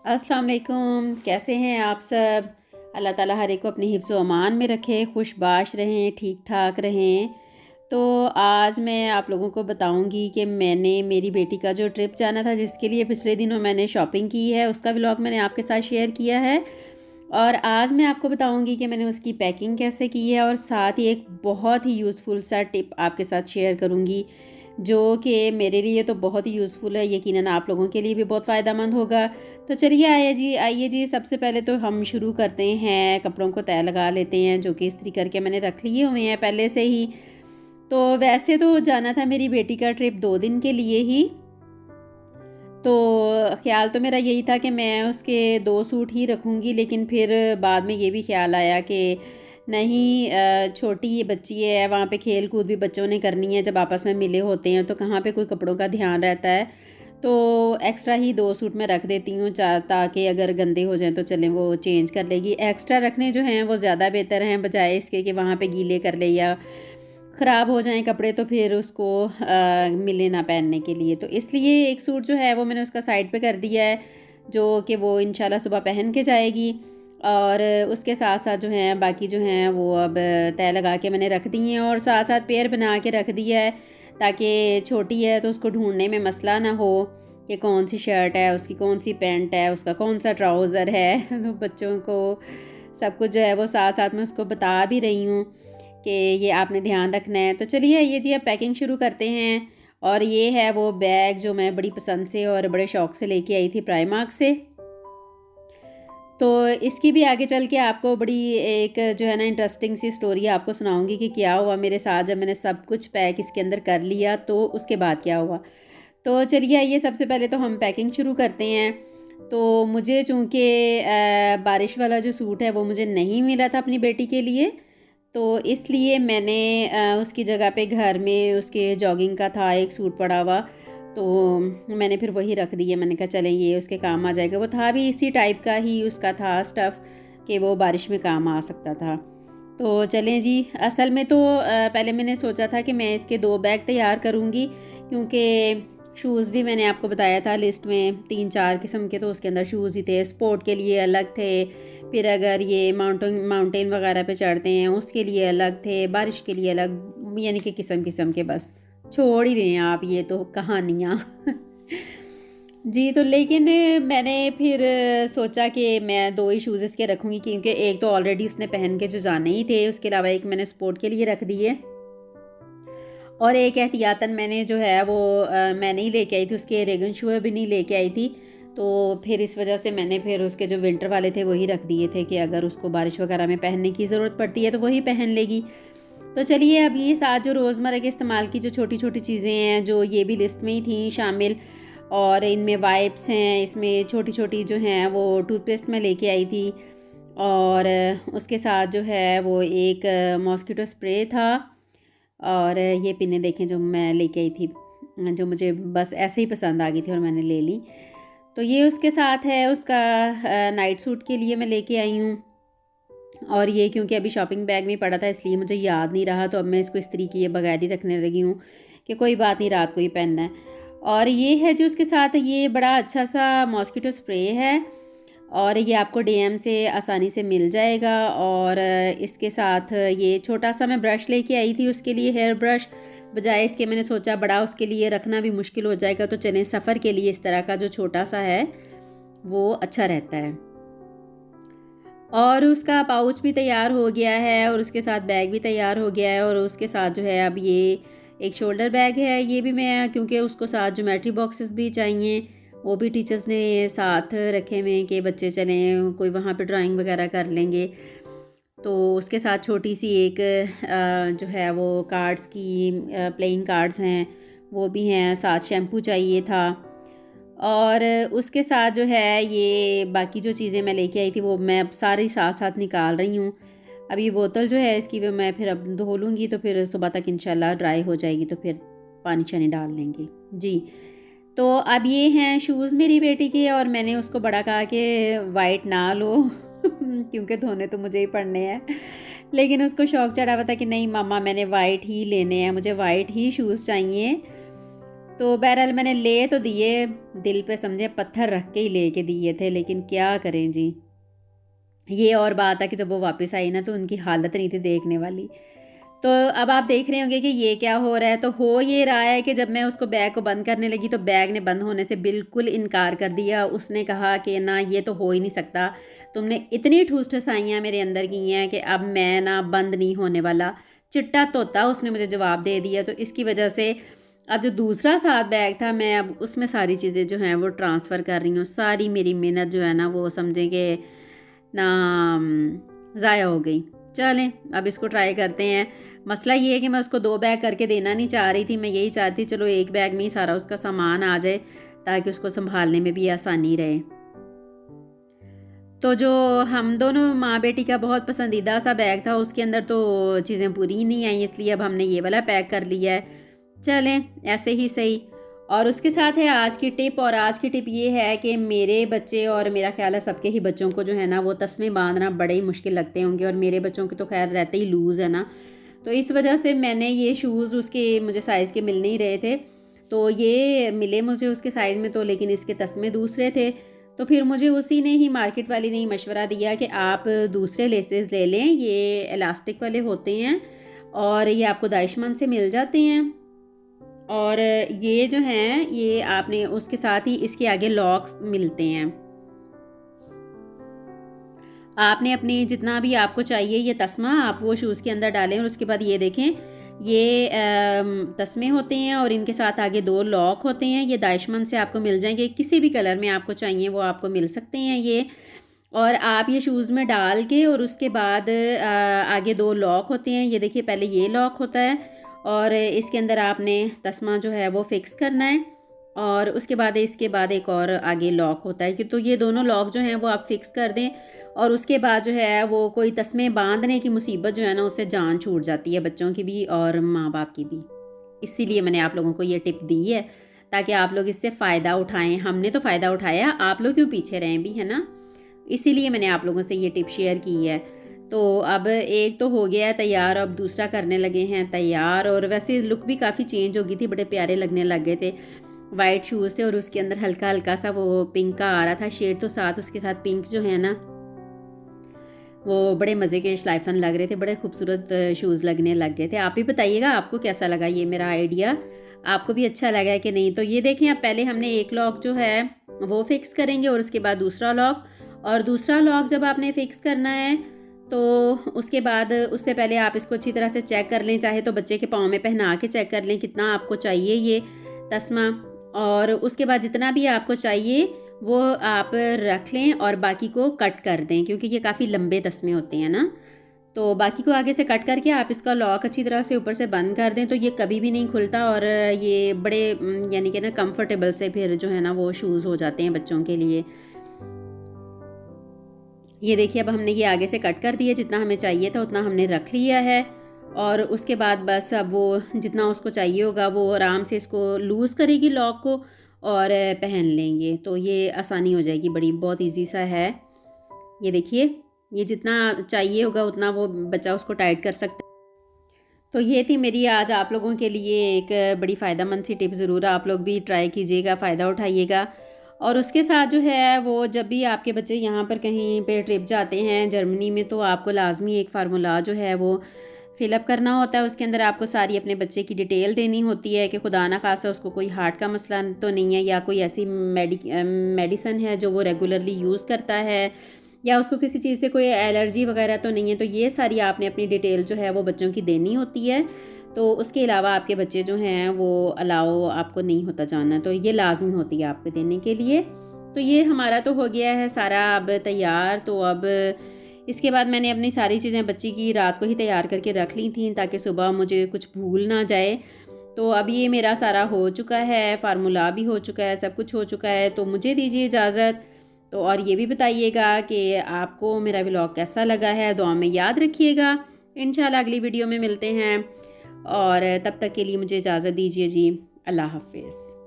अस्सलाम वालेकुम। कैसे हैं आप सब? अल्लाह ताला हर एक को अपनी हिफ्ज़ व अमान में रखे, खुशबाश रहें, ठीक ठाक रहें। तो आज मैं आप लोगों को बताऊंगी कि मैंने मेरी बेटी का जो ट्रिप जाना था, जिसके लिए पिछले दिनों मैंने शॉपिंग की है, उसका व्लॉग मैंने आपके साथ शेयर किया है। और आज मैं आपको बताऊंगी कि मैंने उसकी पैकिंग कैसे की है, और साथ ही एक बहुत ही यूज़फुल सा टिप आपके साथ शेयर करूंगी जो कि मेरे लिए तो बहुत ही यूज़फुल है, यकीनन आप लोगों के लिए भी बहुत फ़ायदेमंद होगा। तो चलिए आइए जी, सबसे पहले तो हम शुरू करते हैं, कपड़ों को तय लगा लेते हैं जो कि इस्त्री करके मैंने रख लिए हुए हैं पहले से ही। तो वैसे तो जाना था मेरी बेटी का ट्रिप 2 दिन के लिए ही। तो ख़्याल तो मेरा यही था कि मैं उसके 2 सूट ही रखूँगी, लेकिन फिर बाद में ये भी ख़्याल आया कि नहीं, छोटी ये बच्ची है, वहाँ पे खेल कूद भी बच्चों ने करनी है, जब आपस में मिले होते हैं तो कहाँ पे कोई कपड़ों का ध्यान रहता है। तो एक्स्ट्रा ही 2 सूट मैं रख देती हूँ ताकि अगर गंदे हो जाएँ तो चलें वो चेंज कर लेगी। एक्स्ट्रा रखने जो हैं वो ज़्यादा बेहतर हैं, बजाय इसके कि वहाँ पे गीले कर ले या ख़राब हो जाएँ कपड़े तो फिर उसको मिले ना पहनने के लिए। तो इसलिए एक सूट जो है वो मैंने उसका साइड पे कर दिया है, जो कि वो इंशाल्लाह सुबह पहन के जाएगी। और उसके साथ-साथ जो हैं बाकी जो हैं वो अब तय लगा के मैंने रख दी हैं, और साथ-साथ पेयर बना के रख दिया है, ताकि छोटी है तो उसको ढूँढने में मसला ना हो कि कौन-सी शर्ट है, उसकी कौन-सी पैंट है, उसका कौन-सा ट्राउज़र है। तो बच्चों को सब कुछ जो है वो साथ-साथ में उसको बता भी रही हूँ कि ये आपने ध्यान रखना है। तो चलिए ये जी अब पैकिंग शुरू करते हैं। और ये है वो बैग जो मैं बड़ी पसंद से और बड़े शौक़ से लेके आई थी प्राइमार्क से। तो इसकी भी आगे चल के आपको बड़ी एक जो है ना इंटरेस्टिंग सी स्टोरी आपको सुनाऊंगी कि क्या हुआ मेरे साथ जब मैंने सब कुछ पैक इसके अंदर कर लिया, तो उसके बाद क्या हुआ। तो चलिए आइए सबसे पहले तो हम पैकिंग शुरू करते हैं। तो मुझे चूँकि बारिश वाला जो सूट है वो मुझे नहीं मिला था अपनी बेटी के लिए, तो इसलिए मैंने उसकी जगह पे घर में उसके जॉगिंग का था एक सूट पड़ा हुआ, तो मैंने फिर वही रख दिया। मैंने कहा चलें ये उसके काम आ जाएगा, वो था भी इसी टाइप का ही उसका था स्टफ़ कि वो बारिश में काम आ सकता था। तो चलें जी, असल में तो पहले मैंने सोचा था कि मैं इसके 2 बैग तैयार करूँगी, क्योंकि शूज़ भी मैंने आपको बताया था लिस्ट में 3-4 किस्म के, तो उसके अंदर शूज़ ही थे। स्पोर्ट के लिए अलग थे, फिर अगर ये माउंटेन वगैरह पे चढ़ते हैं उसके लिए अलग थे, बारिश के लिए अलग, यानी कि किस्म-किस्म के। बस छोड़ ही दें आप ये तो कहानियाँ। जी, तो लेकिन मैंने फिर सोचा कि मैं 2 ही शूज़ इसके रखूँगी, क्योंकि एक तो ऑलरेडी उसने पहन के जो जाने ही थे, उसके अलावा एक मैंने स्पोर्ट के लिए रख दिए, और एक एहतियातन मैंने जो है वो मैं नहीं लेके आई थी, उसके रेगन शू भी नहीं लेके आई थी। तो फिर इस वजह से मैंने फिर उसके जो विंटर वाले थे वही रख दिए थे कि अगर उसको बारिश वगैरह में पहनने की ज़रूरत पड़ती है तो वही पहन लेगी। तो चलिए अब ये साथ जो रोज़मर्रा के इस्तेमाल की जो छोटी-छोटी चीज़ें हैं, जो ये भी लिस्ट में ही थी शामिल, और इनमें वाइप्स हैं, इसमें छोटी-छोटी जो हैं वो टूथपेस्ट मैं लेके आई थी, और उसके साथ जो है वो एक मॉस्किटो स्प्रे था, और ये पिनें देखें जो मैं लेके आई थी, जो मुझे बस ऐसे ही पसंद आ गई थी और मैंने ले ली। तो ये उसके साथ है, उसका नाइट सूट के लिए मैं लेके आई हूँ। और ये क्योंकि अभी शॉपिंग बैग में पड़ा था इसलिए मुझे याद नहीं रहा, तो अब मैं इसको इस्त्री किए बगैर ही रखने लगी हूँ कि कोई बात नहीं, रात को ही पहनना है। और ये है जो उसके साथ, ये बड़ा अच्छा सा मॉस्किटो स्प्रे है, और ये आपको डीएम से आसानी से मिल जाएगा। और इसके साथ ये छोटा सा मैं ब्रश लेके आई थी उसके लिए, हेयर ब्रश, बजाय इसके मैंने सोचा बड़ा उसके लिए रखना भी मुश्किल हो जाएगा, तो चलें सफ़र के लिए इस तरह का जो छोटा सा है वो अच्छा रहता है। और उसका पाउच भी तैयार हो गया है, और उसके साथ बैग भी तैयार हो गया है, और उसके साथ जो है अब ये एक शोल्डर बैग है, ये भी मैं, क्योंकि उसको साथ ज्योमेट्री बॉक्सेस भी चाहिए, वो भी टीचर्स ने साथ रखे हुए हैं कि बच्चे चलें कोई वहाँ पे ड्राइंग वगैरह कर लेंगे। तो उसके साथ छोटी सी एक जो है वो कार्ड्स की प्लेइंग कार्ड्स हैं वो भी हैं, साथ शैम्पू चाहिए था। और उसके साथ जो है ये बाकी जो चीज़ें मैं लेके आई थी वो मैं अब सारी साथ साथ निकाल रही हूँ। अब ये बोतल जो है इसकी वो मैं फिर अब धो लूँगी, तो फिर सुबह तक इंशाल्लाह ड्राई हो जाएगी, तो फिर पानी शानी डाल लेंगे जी। तो अब ये हैं शूज़ मेरी बेटी के, और मैंने उसको बड़ा कहा कि वाइट ना लो क्योंकि धोने तो मुझे ही पड़ने हैं, लेकिन उसको शौक़ चढ़ा हुआ था कि नहीं मम्मा मैंने वाइट ही लेने हैं, मुझे वाइट ही शूज़ चाहिए। तो बहरहाल मैंने ले तो दिए, दिल पे समझे पत्थर रख के ही ले के दिए थे, लेकिन क्या करें जी। ये और बात है कि जब वो वापस आई ना तो उनकी हालत नहीं थी देखने वाली। तो अब आप देख रहे होंगे कि ये क्या हो रहा है। तो हो ये रहा है कि जब मैं उसको बैग को बंद करने लगी तो बैग ने बंद होने से बिल्कुल इनकार कर दिया। उसने कहा कि ना ये तो हो ही नहीं सकता, तुमने इतनी ठूस ठसाइयाँ मेरे अंदर की हैं कि अब मैं ना बंद नहीं होने वाला। चिट्टा तोता उसने मुझे जवाब दे दिया। तो इसकी वजह से अब जो दूसरा साथ बैग था मैं अब उसमें सारी चीज़ें जो हैं वो ट्रांसफ़र कर रही हूँ। सारी मेरी मेहनत जो है ना वो समझें कि ना ज़ाया हो गई। चलें अब इसको ट्राई करते हैं। मसला ये है कि मैं उसको 2 बैग करके देना नहीं चाह रही थी, मैं यही चाहती चलो 1 बैग में ही सारा उसका सामान आ जाए ताकि उसको सँभालने में भी आसानी रहे। तो जो हम दोनों माँ बेटी का बहुत पसंदीदा सा बैग था उसके अंदर तो चीज़ें पूरी ही नहीं आई, इसलिए अब हमने ये वाला पैक कर लिया है। चलें ऐसे ही सही। और उसके साथ है आज की टिप, और आज की टिप ये है कि मेरे बच्चे और मेरा ख्याल है सबके ही बच्चों को जो है ना वो तस्मे बांधना बड़े ही मुश्किल लगते होंगे, और मेरे बच्चों के तो खैर रहते ही लूज़ है ना। तो इस वजह से मैंने ये शूज़ उसके मुझे साइज़ के मिल नहीं रहे थे, तो ये मिले मुझे उसके साइज़ में तो, लेकिन इसके तस्मे दूसरे थे। तो फिर मुझे उसी ने ही, मार्केट वाली ने ही मशवरा दिया कि आप दूसरे लेसेस ले लें, ये इलास्टिक वाले होते हैं और ये आपको दानिशमंद से मिल जाते हैं। और ये जो हैं ये आपने उसके साथ ही इसके आगे लॉक्स मिलते हैं। आपने अपनी जितना भी आपको चाहिए ये तस्मा आप वो शूज़ के अंदर डालें, और उसके बाद ये देखें ये तस्मे होते हैं और इनके साथ आगे 2 लॉक होते हैं। ये दानिशमंद से आपको मिल जाएंगे, किसी भी कलर में आपको चाहिए वो आपको मिल सकते हैं ये। और आप ये शूज़ में डाल के और उसके बाद आगे 2 लॉक होते हैं। ये देखिए पहले ये लॉक होता है और इसके अंदर आपने तस्मा जो है वो फ़िक्स करना है, और उसके बाद इसके बाद एक और आगे लॉक होता है कि तो ये दोनों लॉक जो हैं वो आप फ़िक्स कर दें, और उसके बाद जो है वो कोई तस्मे बांधने की मुसीबत जो है ना उससे जान छूट जाती है बच्चों की भी और माँ बाप की भी। इसीलिए मैंने आप लोगों को ये टिप दी है ताकि आप लोग इससे फ़ायदा उठाएं। हमने तो फ़ायदा उठाया, आप लोग क्यों पीछे रहें भी, है ना। इसीलिए मैंने आप लोगों से ये टिप शेयर की है। तो अब एक तो हो गया है तैयार, अब दूसरा करने लगे हैं तैयार। और वैसे लुक भी काफ़ी चेंज हो गई थी, बड़े प्यारे लगने लग गए थे। वाइट शूज़ थे और उसके अंदर हल्का हल्का सा वो पिंक का आ रहा था शेड, तो साथ उसके साथ पिंक जो है ना वो बड़े मज़े के शलाइफन लग रहे थे, बड़े खूबसूरत शूज़ लगने लग गए थे। आप भी बताइएगा आपको कैसा लगा ये मेरा आइडिया, आपको भी अच्छा लगा है कि नहीं। तो ये देखें अब पहले हमने एक लॉक जो है वो फ़िक्स करेंगे और उसके बाद दूसरा लॉक, और दूसरा लॉक जब आपने फ़िक्स करना है तो उसके बाद उससे पहले आप इसको अच्छी तरह से चेक कर लें, चाहे तो बच्चे के पाँव में पहना के चेक कर लें कितना आपको चाहिए ये तस्मा, और उसके बाद जितना भी आपको चाहिए वो आप रख लें और बाकी को कट कर दें, क्योंकि ये काफ़ी लंबे तस्मे होते हैं ना। तो बाकी को आगे से कट करके आप इसका लॉक अच्छी तरह से ऊपर से बंद कर दें, तो ये कभी भी नहीं खुलता, और ये बड़े यानी कि ना कंफर्टेबल से फिर जो है ना वो शूज़ हो जाते हैं बच्चों के लिए। ये देखिए अब हमने ये आगे से कट कर दिया, जितना हमें चाहिए था उतना हमने रख लिया है, और उसके बाद बस अब वो जितना उसको चाहिए होगा वो आराम से इसको लूज़ करेगी लॉक को और पहन लेंगे, तो ये आसानी हो जाएगी बड़ी, बहुत इजी सा है। ये देखिए ये जितना चाहिए होगा उतना वो बच्चा उसको टाइट कर सकता है। तो ये थी मेरी आज आप लोगों के लिए एक बड़ी फ़ायदेमंद सी टिप, ज़रूर आप लोग भी ट्राई कीजिएगा, फ़ायदा उठाइएगा। और उसके साथ जो है वो जब भी आपके बच्चे यहाँ पर कहीं पे ट्रिप जाते हैं जर्मनी में, तो आपको लाजमी एक फार्मूला जो है वो फ़िलअप करना होता है। उसके अंदर आपको सारी अपने बच्चे की डिटेल देनी होती है कि खुदा ना खास्ता उसको कोई हार्ट का मसला तो नहीं है, या कोई ऐसी मेडिसन है जो वो रेगुलरली यूज़ करता है, या उसको किसी चीज़ से कोई एलर्जी वगैरह तो नहीं है। तो ये सारी आपने अपनी डिटेल जो है वो बच्चों की देनी होती है। तो उसके अलावा आपके बच्चे जो हैं वो अलाउ आपको नहीं होता जानना, तो ये लाजमी होती है आपको देने के लिए। तो ये हमारा तो हो गया है सारा अब तैयार। तो अब इसके बाद मैंने अपनी सारी चीज़ें बच्ची की रात को ही तैयार करके रख ली थी ताकि सुबह मुझे कुछ भूल ना जाए। तो अब ये मेरा सारा हो चुका है, फार्मूला भी हो चुका है, सब कुछ हो चुका है। तो मुझे दीजिए इजाज़त। तो और ये भी बताइएगा कि आपको मेरा व्लॉग कैसा लगा है, दुआ में याद रखिएगा। इंशाल्लाह अगली वीडियो में मिलते हैं, और तब तक के लिए मुझे इजाज़त दीजिए जी। अल्लाह हाफ़िज़।